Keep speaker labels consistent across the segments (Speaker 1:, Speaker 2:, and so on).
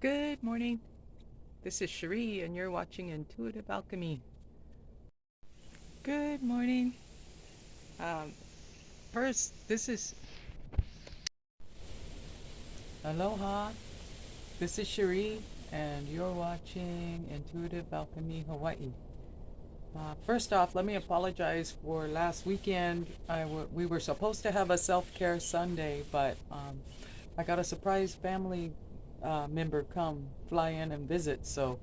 Speaker 1: Good morning. This is Cherie, and you're watching Intuitive Alchemy. Good morning. Um, First, this is Aloha. This is Cherie, and you're watching Intuitive Alchemy Hawaii. First off, let me apologize for last weekend. We were supposed to have a self-care Sunday, but I got a surprise family member come fly in and visit, so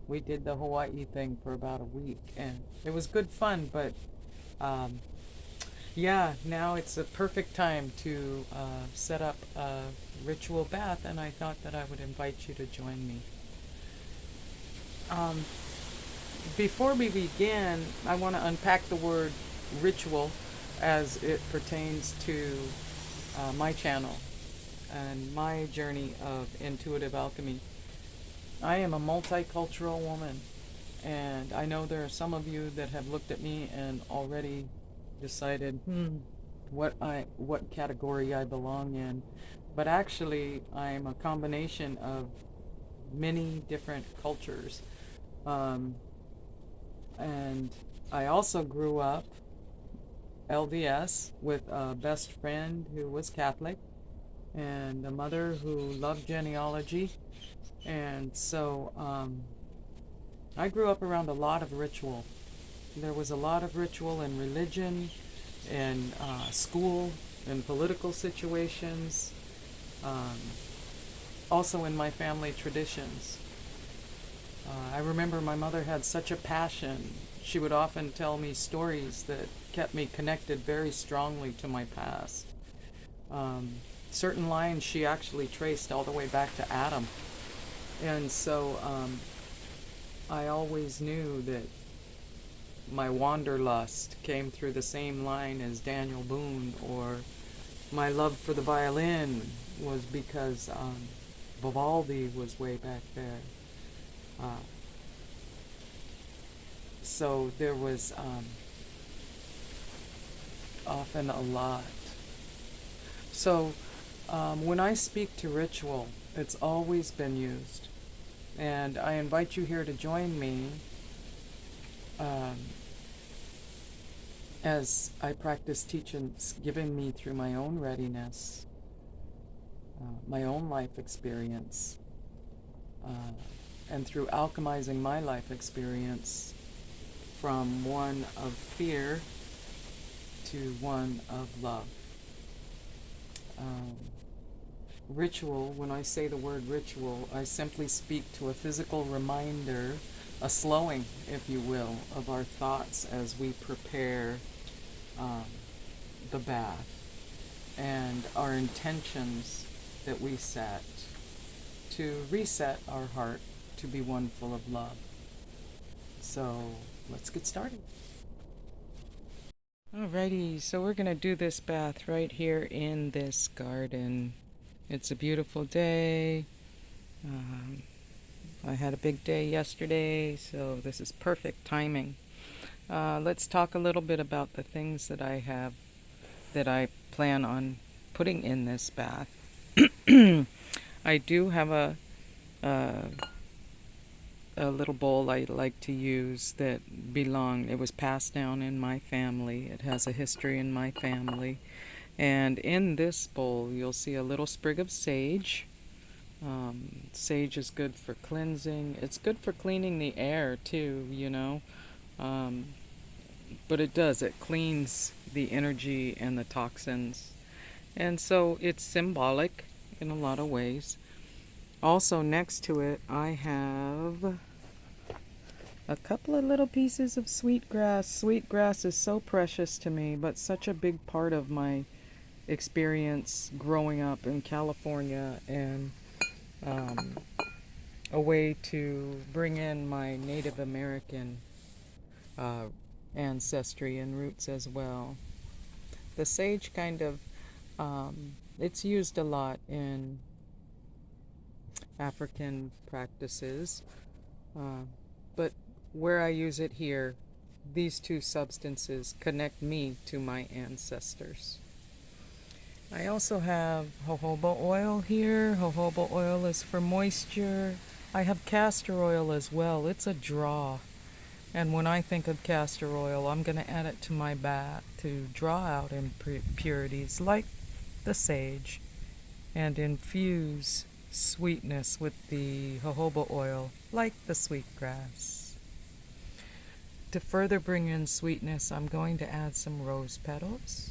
Speaker 1: we did the Hawaii thing for about a week, and it was good fun. But um, yeah, now it's a perfect time to set up a ritual bath, and I thought that I would invite you to join me. Um, Before we begin, I want to unpack the word ritual as it pertains to my channel and my journey of intuitive alchemy. I am a multicultural woman, and I know there are some of you that have looked at me and already decided, what category I belong in. But actually, I'm a combination of many different cultures. Um, and I also grew up LDS with a best friend who was Catholic and a mother who loved genealogy. And so I grew up around a lot of ritual. There was a lot of ritual in religion, in school, in political situations, um, also in my family traditions. I remember my mother had such a passion. She would often tell me stories that kept me connected very strongly to my past. Um, Certain lines she actually traced all the way back to Adam. And so I always knew that my wanderlust came through the same line as Daniel Boone, or my love for the violin was because Vivaldi was way back there. Uh, so there was often a lot. So when I speak to ritual, it's always been used. And I invite you here to join me um, as I practice teachings given me through my own readiness, my own life experience, uh, and through alchemizing my life experience from one of fear to one of love. Um, Ritual, when I say the word ritual, I simply speak to a physical reminder, a slowing, if you will, of our thoughts as we prepare um, the bath, and our intentions that we set to reset our heart to be one full of love. So let's get started. Alrighty, so we're going to do this bath right here in this garden. It's a beautiful day. Um, I had a big day yesterday, so this is perfect timing. Let's talk a little bit about the things that I have that I plan on putting in this bath. I do have a a little bowl I like to use that it was passed down in my family. It has a history in my family. And in this bowl, you'll see a little sprig of sage. Sage is good for cleansing. It's good for cleaning the air too, you know. Um, but it cleans the energy and the toxins. And so it's symbolic in a lot of ways. Also, next to it, I have a couple of little pieces of sweetgrass. Sweetgrass is so precious to me, but such a big part of my experience growing up in California, and um, a way to bring in my Native American uh, ancestry and roots as well. The sage it's used a lot in African practices, uh, but where I use it here, these two substances connect me to my ancestors. I also have jojoba oil here. Jojoba oil is for moisture. I have castor oil as well. It's a draw. And when I think of castor oil, I'm going to add it to my bath to draw out impurities like the sage and infuse sweetness with the jojoba oil like the sweetgrass. To further bring in sweetness, I'm going to add some rose petals.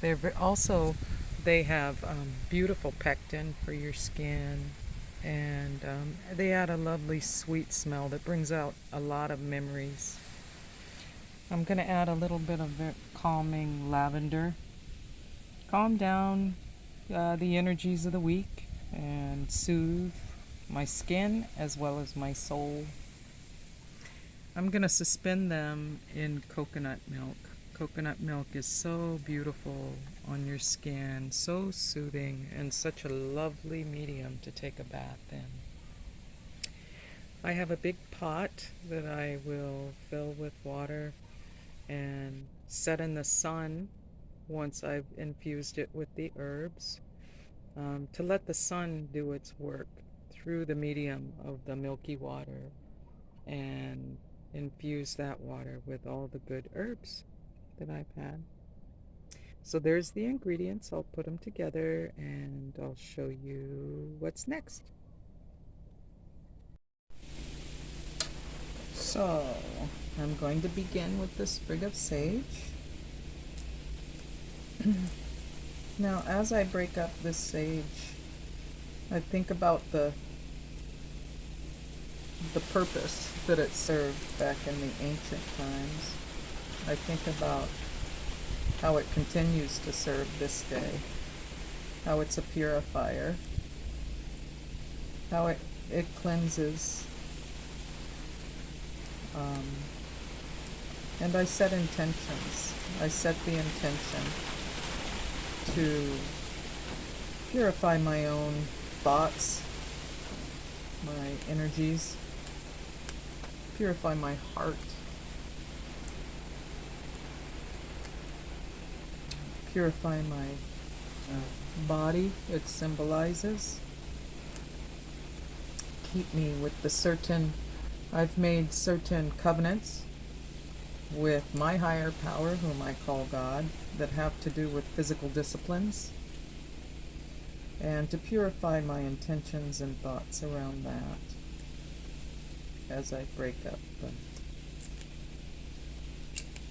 Speaker 1: They have beautiful pectin for your skin, and they add a lovely sweet smell that brings out a lot of memories. I'm going to add a little bit of calming lavender. Calm down the energies of the week and soothe my skin as well as my soul. I'm going to suspend them in coconut milk. Coconut milk is so beautiful on your skin, so soothing, and such a lovely medium to take a bath in. I have a big pot that I will fill with water and set in the sun once I've infused it with the herbs, to let the sun do its work through the medium of the milky water and infuse that water with all the good herbs that I've had. So there's the ingredients. I'll put them together and I'll show you what's next. So I'm going to begin with the sprig of sage. Now, as I break up this sage, I think about the purpose that it served back in the ancient times. I think about how it continues to serve this day, how it's a purifier, how it cleanses. And I set intentions. I set the intention to purify my own thoughts, my energies, purify my heart, purify my body. It symbolizes. Keep me with I've made certain covenants with my higher power, whom I call God, that have to do with physical disciplines, and to purify my intentions and thoughts around that as I break up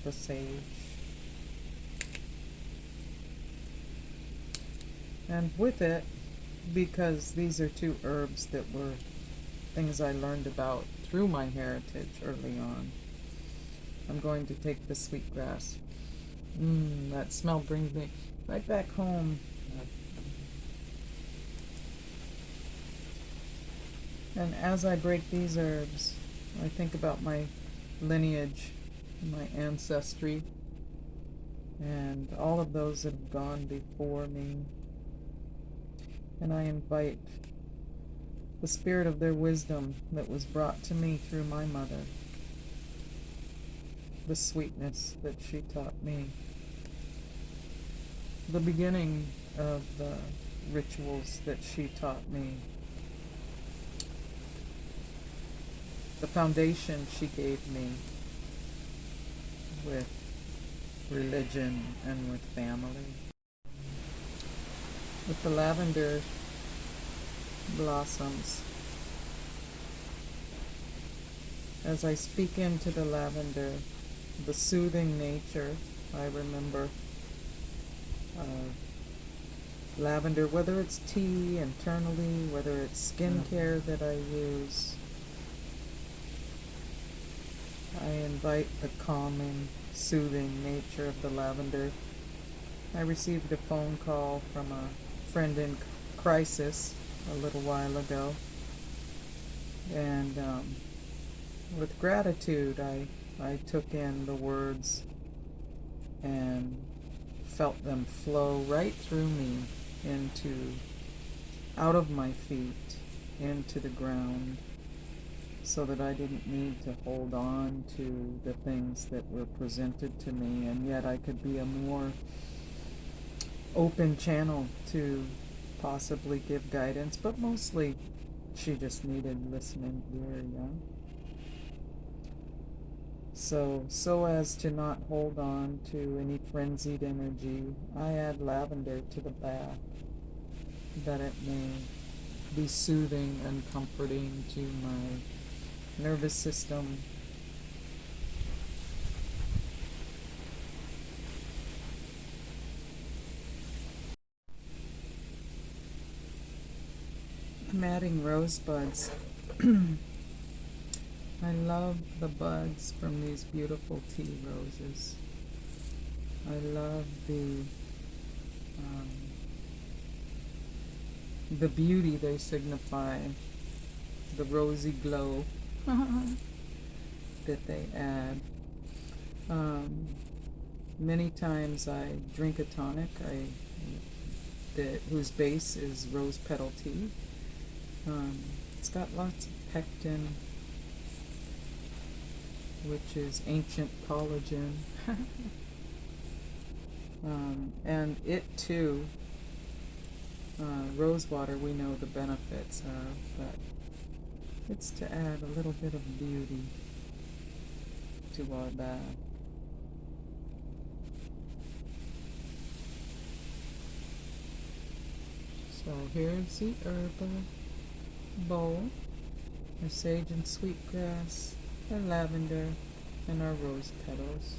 Speaker 1: the sage. And with it, because these are two herbs that were things I learned about through my heritage early on, I'm going to take the sweetgrass. That smell brings me right back home. And as I break these herbs, I think about my lineage, my ancestry, and all of those that have gone before me. And I invite the spirit of their wisdom that was brought to me through my mother, the sweetness that she taught me, the beginning of the rituals that she taught me, the foundation she gave me with religion and with family. With the lavender blossoms, as I speak into the lavender, the soothing nature, I remember lavender, whether it's tea internally, whether it's skincare that I use. I invite the calming, soothing nature of the lavender. I received a phone call from a friend in crisis a little while ago, and with gratitude I took in the words and felt them flow right through me out of my feet into the ground, so that I didn't need to hold on to the things that were presented to me, and yet I could be a more open channel to possibly give guidance, but mostly she just needed listening ear, yeah. So as to not hold on to any frenzied energy, I add lavender to the bath, that it may be soothing and comforting to my nervous system. I'm adding rosebuds. I love the buds from these beautiful tea roses. I love um, the beauty they signify, the rosy glow that they add. Um, Many times I drink a tonic whose base is rose petal tea. It's got lots of pectin, which is ancient collagen. And it too, rose water, we know the benefits of, but it's to add a little bit of beauty to our bath. So here's the herbal bowl, our sage and sweetgrass, our lavender, and our rose petals.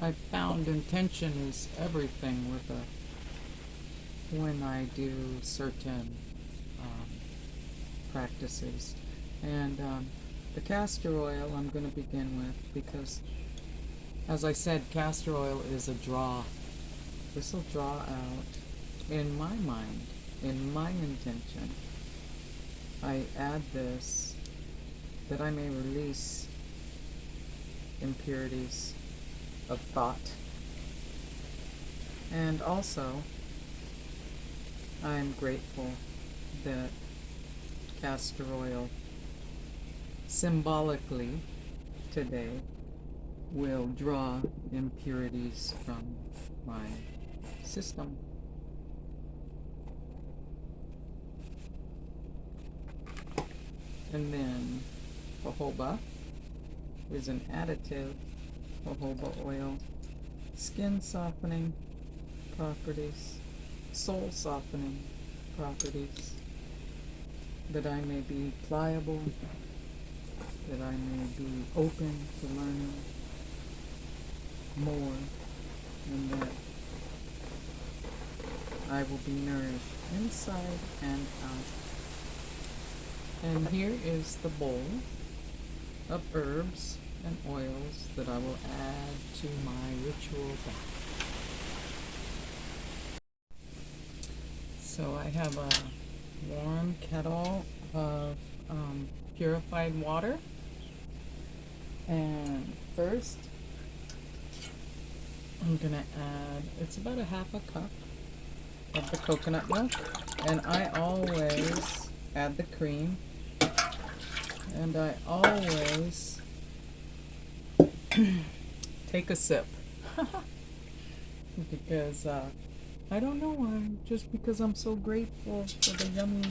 Speaker 1: I've found intention is everything when I do certain practices. And the castor oil I'm going to begin with, because as I said, castor oil is a draw. This will draw out, in my mind, in my intention. I add this that I may release impurities of thought. And also, I'm grateful that castor oil symbolically today will draw impurities from my system. And then jojoba is an additive. Jojoba oil, skin softening properties, soul softening properties, that I may be pliable, that I may be open to learning more, and that I will be nourished inside and out. And here is the bowl of herbs and oils that I will add to my ritual bath. So I have a warm kettle of purified water, and first I'm gonna add, it's about a half a cup of the coconut milk, and I always add the cream, and I always take a sip because I don't know why, just because I'm so grateful for the yummy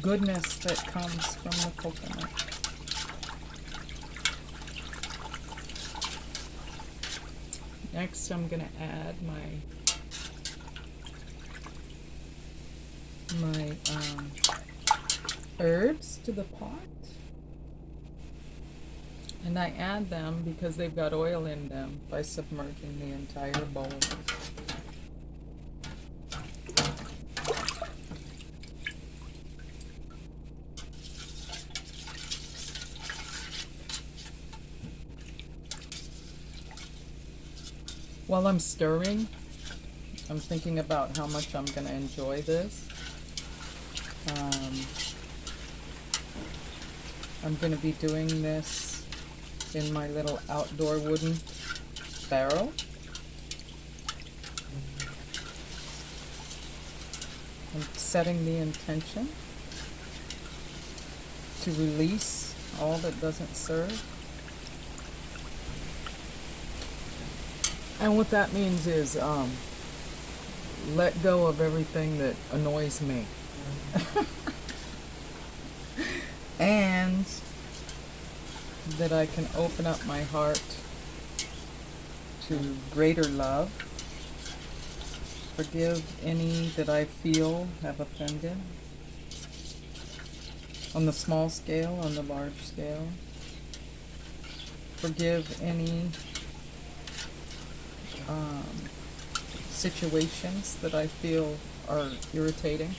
Speaker 1: goodness that comes from the coconut. Next, I'm gonna add my herbs to the pot, and I add them because they've got oil in them by submerging the entire bowl. While I'm stirring, I'm thinking about how much I'm going to enjoy this. I'm going to be doing this in my little outdoor wooden barrel. I'm setting the intention to release all that doesn't serve. And what that means is let go of everything that annoys me. And that I can open up my heart to greater love. Forgive any that I feel have offended. On the small scale, on the large scale. Forgive any situations that I feel are irritating,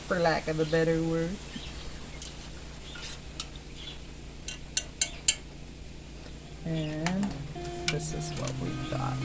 Speaker 1: for lack of a better word. And this is what we've got.